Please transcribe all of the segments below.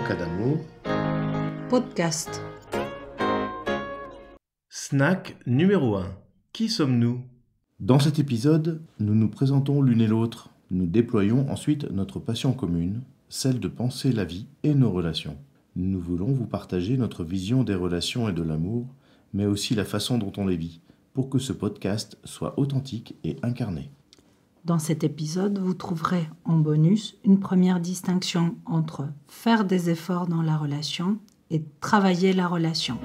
cas d'amour. Podcast. Snack numéro 1. Qui sommes-nous ? Dans cet épisode, nous nous présentons l'une et l'autre. Nous déployons ensuite notre passion commune, celle de penser la vie et nos relations. Nous voulons vous partager notre vision des relations et de l'amour, mais aussi la façon dont on les vit, pour que ce podcast soit authentique et incarné. Dans cet épisode, vous trouverez en bonus une première distinction entre faire des efforts dans la relation et travailler la relation.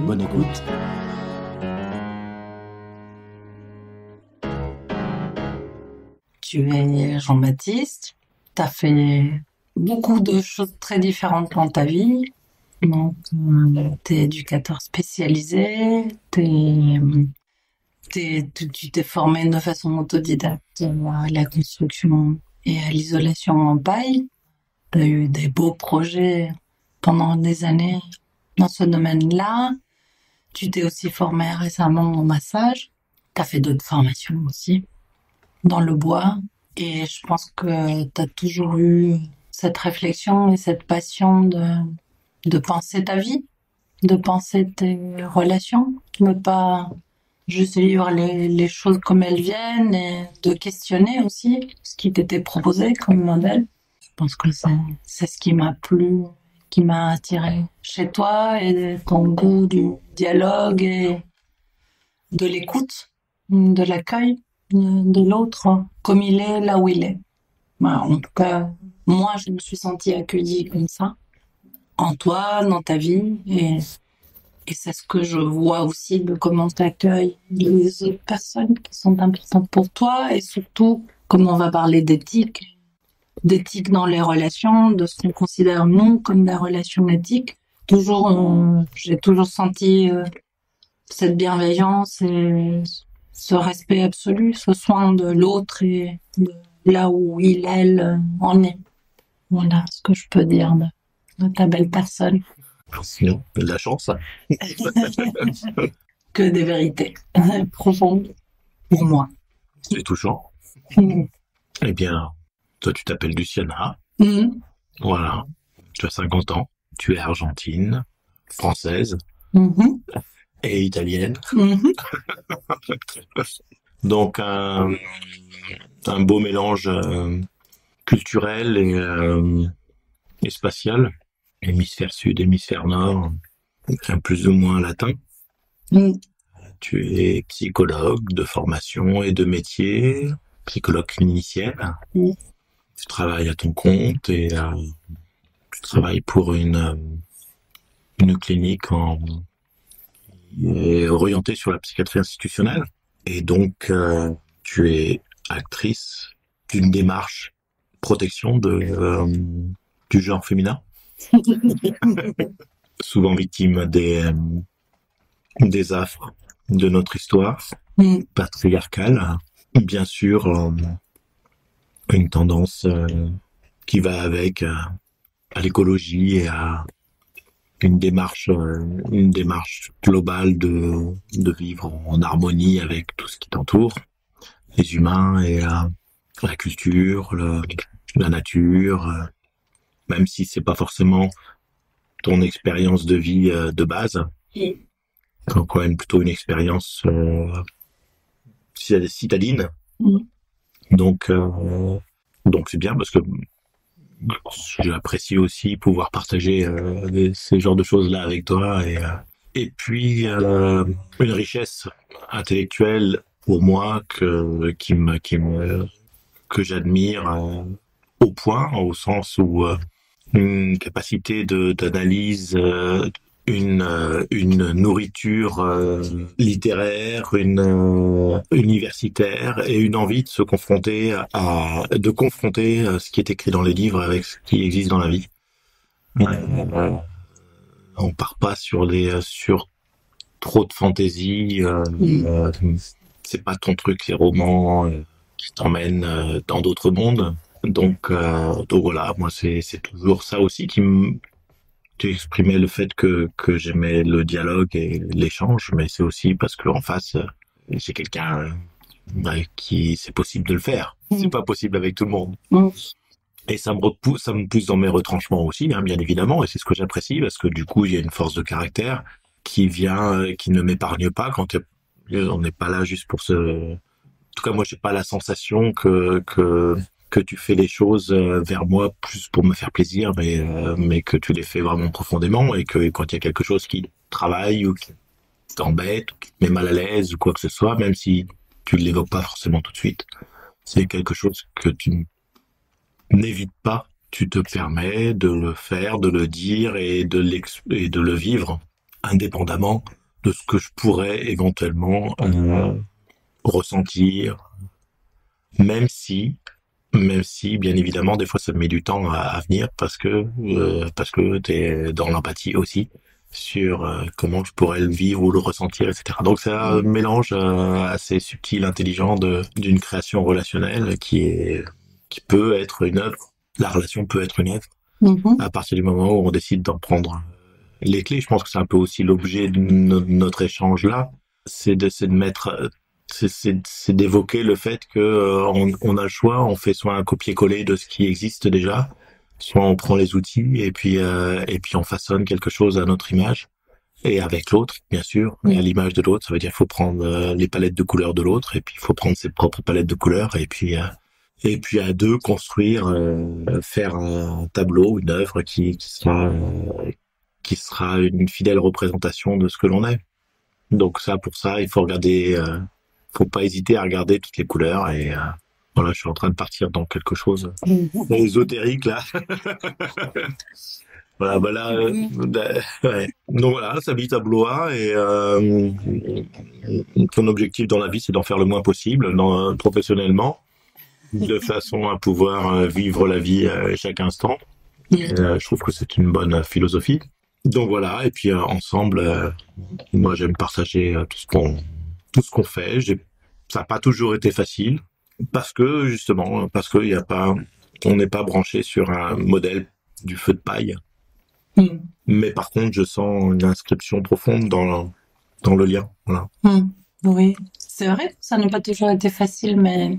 Bonne écoute. Tu es Jean-Baptiste, tu as fait beaucoup de choses très différentes dans ta vie. Donc, tu es éducateur spécialisé, tu t'es formé de façon autodidacte à la construction et à l'isolation en paille. Tu as eu des beaux projets pendant des années dans ce domaine-là. Tu t'es aussi formé récemment en massage. Tu as fait d'autres formations aussi dans le bois. Et je pense que tu as toujours eu cette réflexion et cette passion de penser ta vie, de penser tes relations, ne pas juste vivre les choses comme elles viennent et de questionner aussi ce qui t'était proposé comme modèle. Je pense que c'est ce qui m'a plu, qui m'a attiré chez toi, et ton goût du dialogue et de l'écoute, de l'accueil de l'autre comme il est, là où il est. Voilà, en tout cas, moi, je me suis sentie accueillie comme ça, en toi, dans ta vie, et c'est ce que je vois aussi de comment tu accueilles les autres personnes qui sont importantes pour toi, et surtout comment on va parler d'éthique dans les relations, de ce qu'on considère nous comme des relations éthiques. J'ai toujours senti cette bienveillance et ce respect absolu, ce soin de l'autre et de là où elle en est. Voilà ce que je peux dire de ta belle personne. Sinon, de la chance. Que des vérités profondes pour moi. C'est touchant. Eh bien, toi, tu t'appelles Luciana. Voilà. Tu as 50 ans. Tu es argentine, française et italienne. Donc, un beau mélange culturel et spatial. Hémisphère sud, hémisphère nord, un plus ou moins latin. Tu es psychologue de formation et de métier, psychologue clinicienne. Tu travailles à ton compte et tu travailles pour une clinique orientée sur la psychiatrie institutionnelle. Et donc, tu es actrice d'une démarche protection du genre féminin. Souvent victime des affres de notre histoire patriarcale. Bien sûr, une tendance qui va avec à l'écologie et à une démarche globale de vivre en harmonie avec tout ce qui t'entoure, les humains et la culture, la nature, même si c'est pas forcément ton expérience de vie de base, quand même plutôt une expérience citadine. Donc c'est bien parce que j'apprécie aussi pouvoir partager ces genres de choses-là avec toi et puis une richesse intellectuelle pour moi que j'admire au point, au sens où une capacité d'analyse, une nourriture littéraire, universitaire, et une envie de se confronter de confronter ce qui est écrit dans les livres avec ce qui existe dans la vie. On part pas sur trop de fantaisie. C'est pas ton truc, ces romans qui t'emmènent dans d'autres mondes. Donc voilà, moi c'est toujours ça aussi qui exprimait le fait que j'aimais le dialogue et l'échange, mais c'est aussi parce que en face j'ai quelqu'un qui c'est possible de le faire. C'est pas possible avec tout le monde. Et ça me pousse dans mes retranchements aussi, hein, bien évidemment, et c'est ce que j'apprécie parce que du coup, il y a une force de caractère qui vient, qui ne m'épargne pas quand on n'est pas là juste pour se. En tout cas, moi, j'ai pas la sensation que tu fais les choses vers moi plus pour me faire plaisir, mais que tu les fais vraiment profondément et que quand il y a quelque chose qui travaille ou qui t'embête, ou qui te met mal à l'aise ou quoi que ce soit, même si tu ne l'évoques pas forcément tout de suite, c'est quelque chose que tu n'hésite pas, tu te permets de le faire, de le dire et de le vivre indépendamment de ce que je pourrais éventuellement ressentir, même si, même si, bien évidemment, des fois ça me met du temps à venir parce que t'es dans l'empathie aussi sur comment je pourrais le vivre ou le ressentir, etc. Donc c'est un mélange assez subtil, intelligent d'une création relationnelle qui peut être une œuvre. La relation peut être une œuvre Mhm. à partir du moment où on décide d'en prendre les clés. Je pense que c'est un peu aussi l'objet de notre échange là, c'est de mettre, c'est d'évoquer le fait que on a le choix, on fait soit un copier-coller de ce qui existe déjà, soit on prend les outils et puis on façonne quelque chose à notre image et avec l'autre, bien sûr, et à l'image de l'autre. Ça veut dire qu'il faut prendre les palettes de couleurs de l'autre et puis il faut prendre ses propres palettes de couleurs et puis à deux construire, faire un tableau, une œuvre qui sera une fidèle représentation de ce que l'on est. Donc ça, pour ça, il faut regarder, faut pas hésiter à regarder toutes les couleurs et voilà, je suis en train de partir dans quelque chose ésotérique là. Voilà, bah là, ouais. Donc voilà, ça vit à Blois et ton objectif dans la vie, c'est d'en faire le moins possible, professionnellement, de façon à pouvoir vivre la vie chaque instant. Je trouve que c'est une bonne philosophie. Donc voilà, et puis ensemble, moi j'aime partager tout ce qu'on fait. Ça n'a pas toujours été facile parce que justement, parce qu'il y a pas, on n'est pas branché sur un modèle du feu de paille. Mais par contre, je sens une inscription profonde dans le lien. Voilà. Oui, c'est vrai que ça n'a pas toujours été facile, mais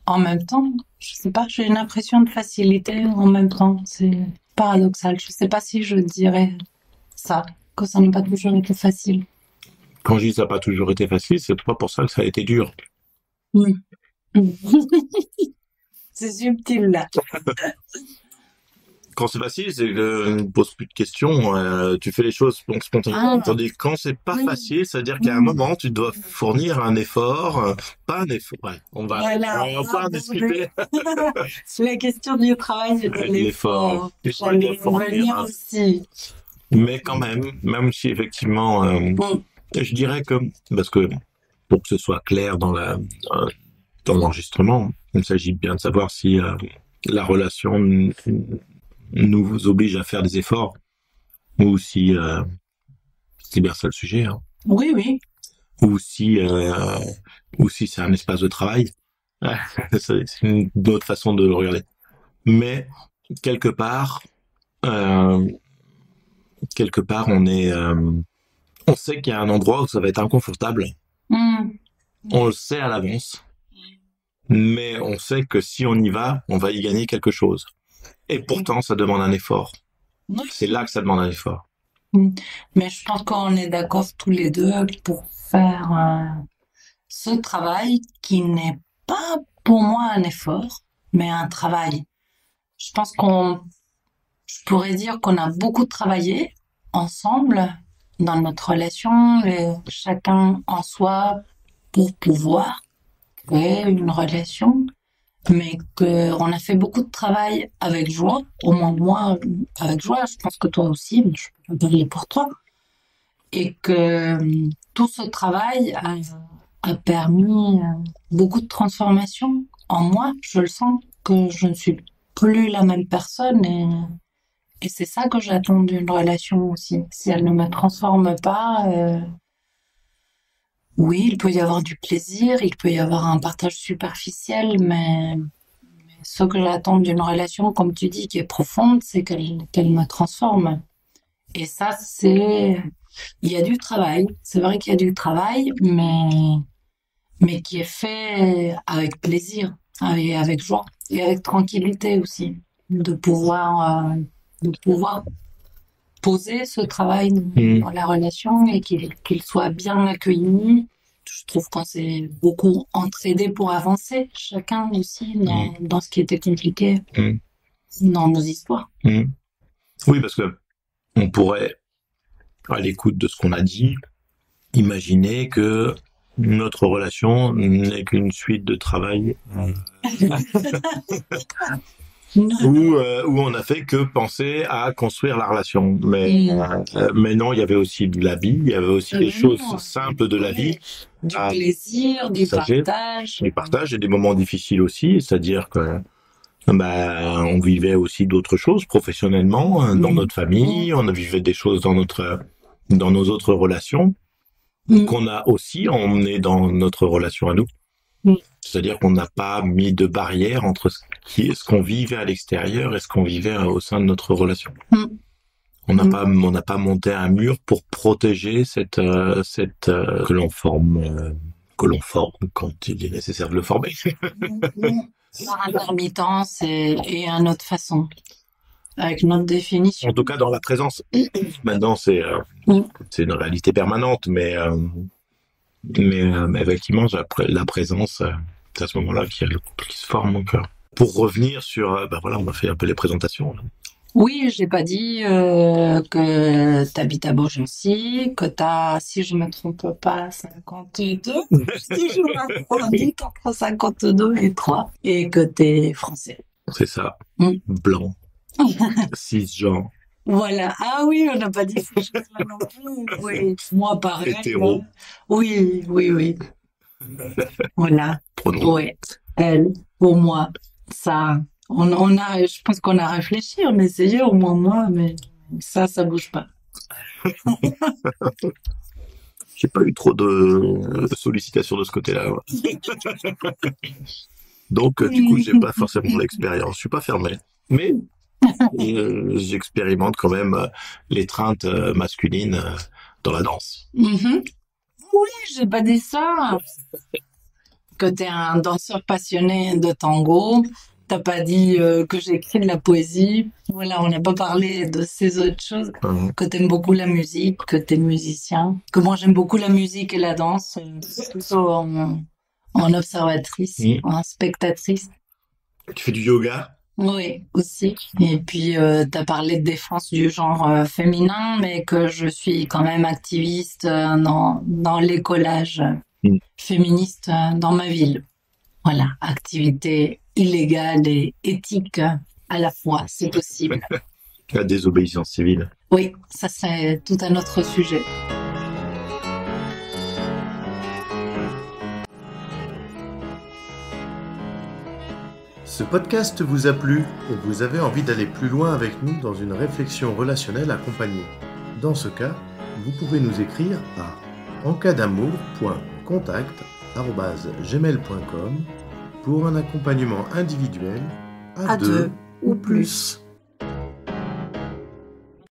en même temps, je sais pas, j'ai une impression de facilité en même temps. C'est paradoxal. Je sais pas si je dirais ça, que ça n'a pas toujours été facile. Quand je dis ça n'a pas toujours été facile, c'est pas pour ça que ça a été dur. Mm. C'est subtil là. Quand c'est facile, c'est que tu ne poses plus de questions, tu fais les choses spontanément. Ah, Tandis que quand c'est pas oui. facile, c'est-à-dire qu'à un moment, tu dois fournir un effort, pas un effort. Ouais, Voilà, on va en discuter. c'est la question du travail et de l'effort. Tu dois J'allais fournir. venir aussi. Mais quand même si effectivement, je dirais que, parce que pour que ce soit clair dans l'enregistrement, il s'agit bien de savoir si la relation nous oblige à faire des efforts ou si c'est bien ça le sujet, hein. Oui, oui. Ou si c'est un espace de travail. C'est une autre façon de le regarder. Mais quelque part, euh, on sait qu'il y a un endroit où ça va être inconfortable. Mm. On le sait à l'avance, mais on sait que si on y va, on va y gagner quelque chose. Et pourtant, ça demande un effort. C'est là que ça demande un effort. Mais je pense qu'on est d'accord tous les deux pour faire ce travail qui n'est pas pour moi un effort, mais un travail. Je pense je pourrais dire qu'on a beaucoup travaillé ensemble dans notre relation, chacun en soi pour pouvoir créer une relation, mais qu'on a fait beaucoup de travail avec joie, au moins moi avec joie, je pense que toi aussi, mais je peux pas parler pour toi, et que tout ce travail a permis beaucoup de transformations en moi. Je le sens que je ne suis plus la même personne et c'est ça que j'attends d'une relation aussi. Si elle ne me transforme pas, oui, il peut y avoir du plaisir, il peut y avoir un partage superficiel, mais ce que j'attends d'une relation, comme tu dis, qui est profonde, c'est qu'elle me transforme. Et ça, il y a du travail. C'est vrai qu'il y a du travail, mais qui est fait avec plaisir, avec joie et avec tranquillité aussi. de pouvoir poser ce travail dans la relation et qu'il soit bien accueilli. Je trouve qu'on s'est beaucoup entraidé pour avancer, chacun aussi dans ce qui était compliqué dans nos histoires. Oui, parce que on pourrait, à l'écoute de ce qu'on a dit, imaginer que notre relation n'est qu'une suite de travail où on a fait que penser à construire la relation. Mais non, il y avait aussi de la vie, il y avait aussi des choses simples de la vie. Du plaisir, du partage. Du partage et des moments difficiles aussi, c'est-à-dire que on vivait aussi d'autres choses professionnellement dans notre famille, on vivait des choses dans nos autres relations qu'on a aussi emmené dans notre relation à nous. C'est-à-dire qu'on n'a pas mis de barrière entre ce qu'on vivait à l'extérieur et ce qu'on vivait au sein de notre relation. On n'a pas monté un mur pour protéger que l'on forme quand il est nécessaire de le former. Par intermittence et à notre façon, avec notre définition. En tout cas, dans la présence. Maintenant, c'est une réalité permanente, mais effectivement, la présence, c'est à ce moment-là qu'il y a le couple qui se forme. Donc, pour revenir sur, on a fait un peu les présentations. Là. Oui, j'ai pas dit que t'habites à Beaugency, que t'as, si je me trompe pas, 52. Si je me trompe, entre 52 et 3, et que t'es français. C'est ça. Blanc. Cisgenre. Voilà. Ah oui, on n'a pas dit ces choses-là non plus. Oui, moi pareil. Hétéro. Oui. Voilà. Pronom. Ouais. Elle, pour moi, ça. Je pense qu'on a réfléchi, on a essayé au moins moi, mais ça bouge pas. J'ai pas eu trop de sollicitations de ce côté-là. Donc, du coup, j'ai pas forcément l'expérience. Je suis pas fermé. Mais j'expérimente quand même l'étreinte masculine dans la danse. Oui, j'ai pas dit ça. Que t'es un danseur passionné de tango. T'as pas dit que j'écris de la poésie. Voilà, on n'a pas parlé de ces autres choses. Que t'aimes beaucoup la musique, que t'es musicien. Que moi j'aime beaucoup la musique et la danse, plutôt en observatrice, en spectatrice. Tu fais du yoga ? Oui, aussi. Et puis t'as parlé de défense du genre féminin, mais que je suis quand même activiste dans l'écolage féministe dans ma ville. Voilà, activité illégale et éthique à la fois, c'est possible. La désobéissance civile. Oui, ça c'est tout un autre sujet. Ce podcast vous a plu et vous avez envie d'aller plus loin avec nous dans une réflexion relationnelle accompagnée. Dans ce cas, vous pouvez nous écrire à encadamour.contact@gmail.com pour un accompagnement individuel à 2 ou plus.